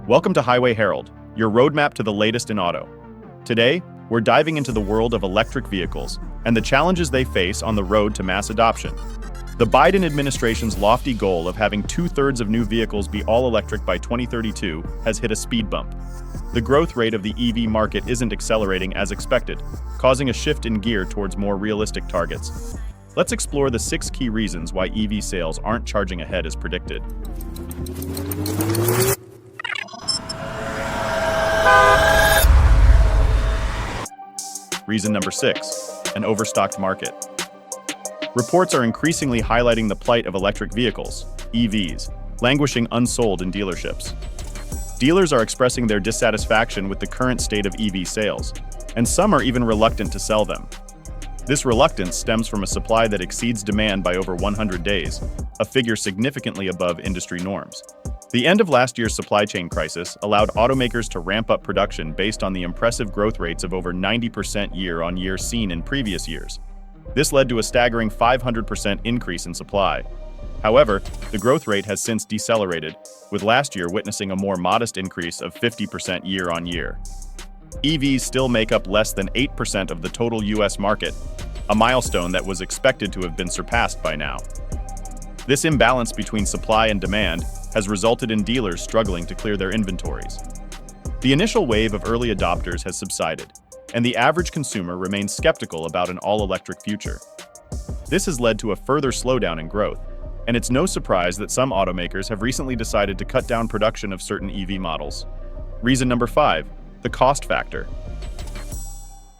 Welcome to Highway Herald, your roadmap to the latest in auto. Today, we're diving into the world of electric vehicles and the challenges they face on the road to mass adoption. The Biden administration's lofty goal of having 2/3 of new vehicles be all-electric by 2032 has hit a speed bump. The growth rate of the EV market isn't accelerating as expected, causing a shift in gear towards more realistic targets. Let's explore the 6 key reasons why EV sales aren't charging ahead as predicted. Reason number 6, an overstocked market. Reports are increasingly highlighting the plight of electric vehicles, EVs, languishing unsold in dealerships. Dealers are expressing their dissatisfaction with the current state of EV sales, and some are even reluctant to sell them. This reluctance stems from a supply that exceeds demand by over 100 days, a figure significantly above industry norms. The end of last year's supply chain crisis allowed automakers to ramp up production based on the impressive growth rates of over 90% year-on-year seen in previous years. This led to a staggering 500% increase in supply. However, the growth rate has since decelerated, with last year witnessing a more modest increase of 50% year-on-year. EVs still make up less than 8% of the total US market, a milestone that was expected to have been surpassed by now. This imbalance between supply and demand has resulted in dealers struggling to clear their inventories. The initial wave of early adopters has subsided, and the average consumer remains skeptical about an all-electric future. This has led to a further slowdown in growth, and it's no surprise that some automakers have recently decided to cut down production of certain EV models. Reason number 5, the cost factor.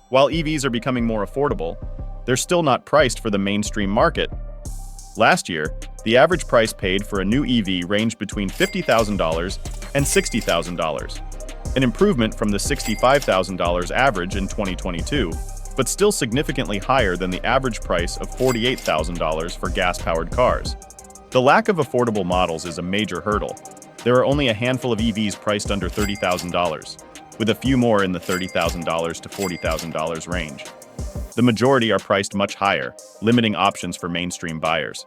While EVs are becoming more affordable, they're still not priced for the mainstream market. Last year, the average price paid for a new EV ranged between $50,000 and $60,000, an improvement from the $65,000 average in 2022, but still significantly higher than the average price of $48,000 for gas-powered cars. The lack of affordable models is a major hurdle. There are only a handful of EVs priced under $30,000, with a few more in the $30,000 to $40,000 range. The majority are priced much higher, limiting options for mainstream buyers.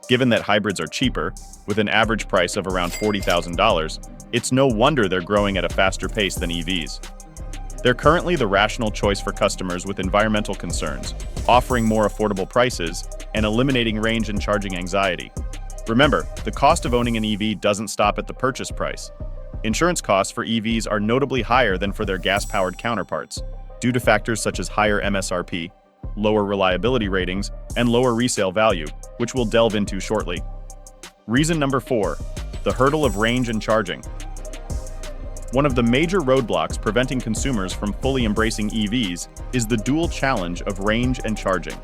Given that hybrids are cheaper, with an average price of around $40,000, it's no wonder they're growing at a faster pace than EVs. They're currently the rational choice for customers with environmental concerns, offering more affordable prices and eliminating range and charging anxiety. Remember, the cost of owning an EV doesn't stop at the purchase price. Insurance costs for EVs are notably higher than for their gas-powered counterparts, due to factors such as higher MSRP, lower reliability ratings, and lower resale value, which we'll delve into shortly. Reason number 4, the hurdle of range and charging. One of the major roadblocks preventing consumers from fully embracing EVs is the dual challenge of range and charging.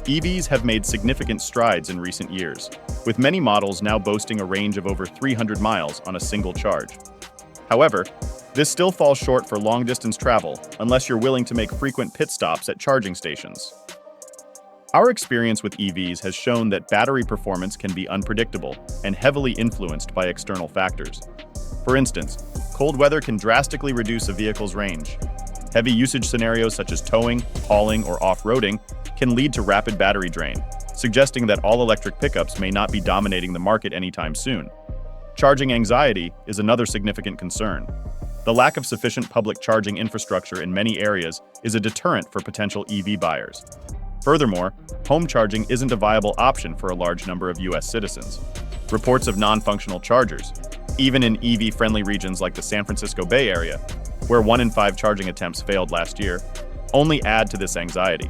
EVs have made significant strides in recent years, with many models now boasting a range of over 300 miles on a single charge. However, this still falls short for long-distance travel unless you're willing to make frequent pit stops at charging stations. Our experience with EVs has shown that battery performance can be unpredictable and heavily influenced by external factors. For instance, cold weather can drastically reduce a vehicle's range. Heavy usage scenarios such as towing, hauling, or off-roading can lead to rapid battery drain, suggesting that all-electric pickups may not be dominating the market anytime soon. Charging anxiety is another significant concern. The lack of sufficient public charging infrastructure in many areas is a deterrent for potential EV buyers. Furthermore, home charging isn't a viable option for a large number of US citizens. Reports of non-functional chargers, even in EV-friendly regions like the San Francisco Bay Area, where 1 in 5 charging attempts failed last year, only add to this anxiety.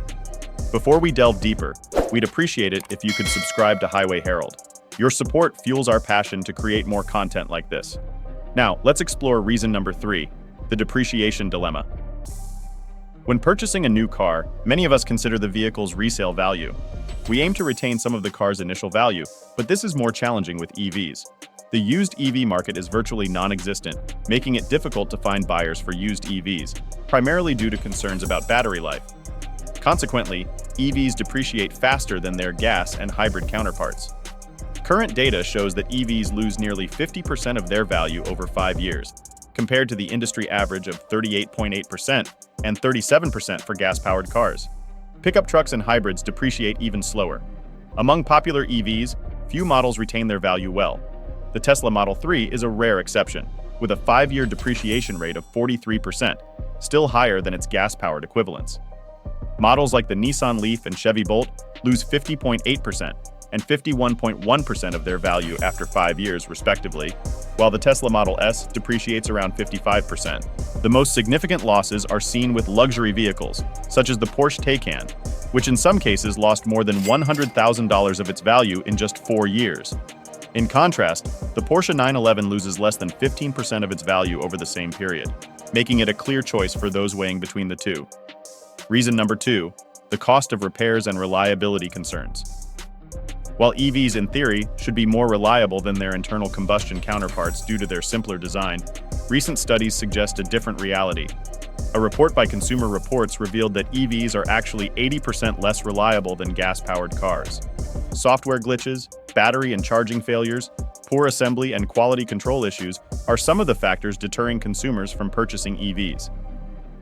Before we delve deeper, we'd appreciate it if you could subscribe to Highway Herald. Your support fuels our passion to create more content like this. Now, let's explore reason number 3, the depreciation dilemma. When purchasing a new car, many of us consider the vehicle's resale value. We aim to retain some of the car's initial value, but this is more challenging with EVs. The used EV market is virtually non-existent, making it difficult to find buyers for used EVs, primarily due to concerns about battery life. Consequently, EVs depreciate faster than their gas and hybrid counterparts. Current data shows that EVs lose nearly 50% of their value over 5 years, compared to the industry average of 38.8% and 37% for gas-powered cars. Pickup trucks and hybrids depreciate even slower. Among popular EVs, few models retain their value well. The Tesla Model 3 is a rare exception, with a 5-year depreciation rate of 43%, still higher than its gas-powered equivalents. Models like the Nissan Leaf and Chevy Bolt lose 50.8% and 51.1% of their value after 5 years, respectively, while the Tesla Model S depreciates around 55%. The most significant losses are seen with luxury vehicles, such as the Porsche Taycan, which in some cases lost more than $100,000 of its value in just 4 years. In contrast, the Porsche 911 loses less than 15% of its value over the same period, making it a clear choice for those weighing between the two. Reason number 2, the cost of repairs and reliability concerns. While EVs in theory should be more reliable than their internal combustion counterparts due to their simpler design, recent studies suggest a different reality. A report by Consumer Reports revealed that EVs are actually 80% less reliable than gas-powered cars. Software glitches, battery and charging failures, poor assembly and quality control issues are some of the factors deterring consumers from purchasing EVs.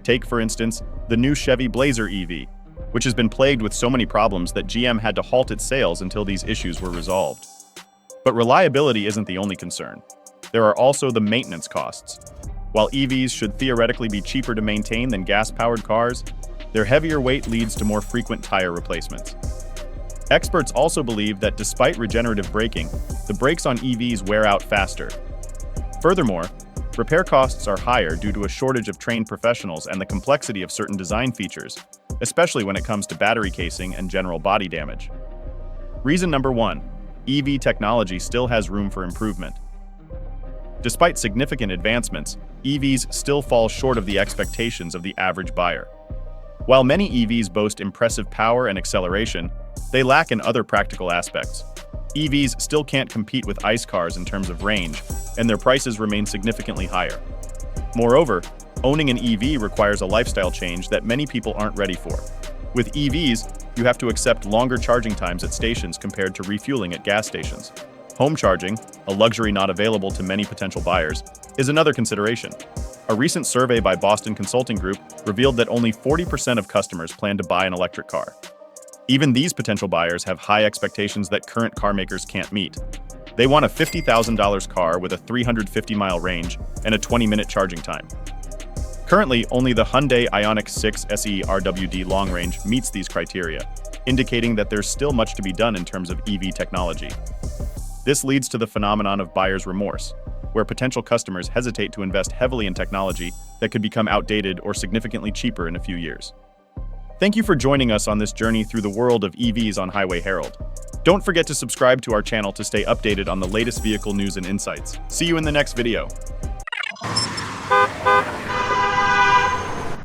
Take, for instance, the new Chevy Blazer EV, which has been plagued with so many problems that GM had to halt its sales until these issues were resolved. But reliability isn't the only concern. There are also the maintenance costs. While EVs should theoretically be cheaper to maintain than gas-powered cars, their heavier weight leads to more frequent tire replacements. Experts also believe that despite regenerative braking, the brakes on EVs wear out faster. Furthermore, repair costs are higher due to a shortage of trained professionals and the complexity of certain design features, especially when it comes to battery casing and general body damage. Reason number 1, EV technology still has room for improvement. Despite significant advancements, EVs still fall short of the expectations of the average buyer. While many EVs boast impressive power and acceleration, they lack in other practical aspects. EVs still can't compete with ICE cars in terms of range, and their prices remain significantly higher. Moreover, owning an EV requires a lifestyle change that many people aren't ready for. With EVs, you have to accept longer charging times at stations compared to refueling at gas stations. Home charging, a luxury not available to many potential buyers, is another consideration. A recent survey by Boston Consulting Group revealed that only 40% of customers plan to buy an electric car. Even these potential buyers have high expectations that current car makers can't meet. They want a $50,000 car with a 350-mile range and a 20-minute charging time. Currently, only the Hyundai Ioniq 6 SE RWD long range meets these criteria, indicating that there's still much to be done in terms of EV technology. This leads to the phenomenon of buyer's remorse, where potential customers hesitate to invest heavily in technology that could become outdated or significantly cheaper in a few years. Thank you for joining us on this journey through the world of EVs on Highway Herald. Don't forget to subscribe to our channel to stay updated on the latest vehicle news and insights. See you in the next video.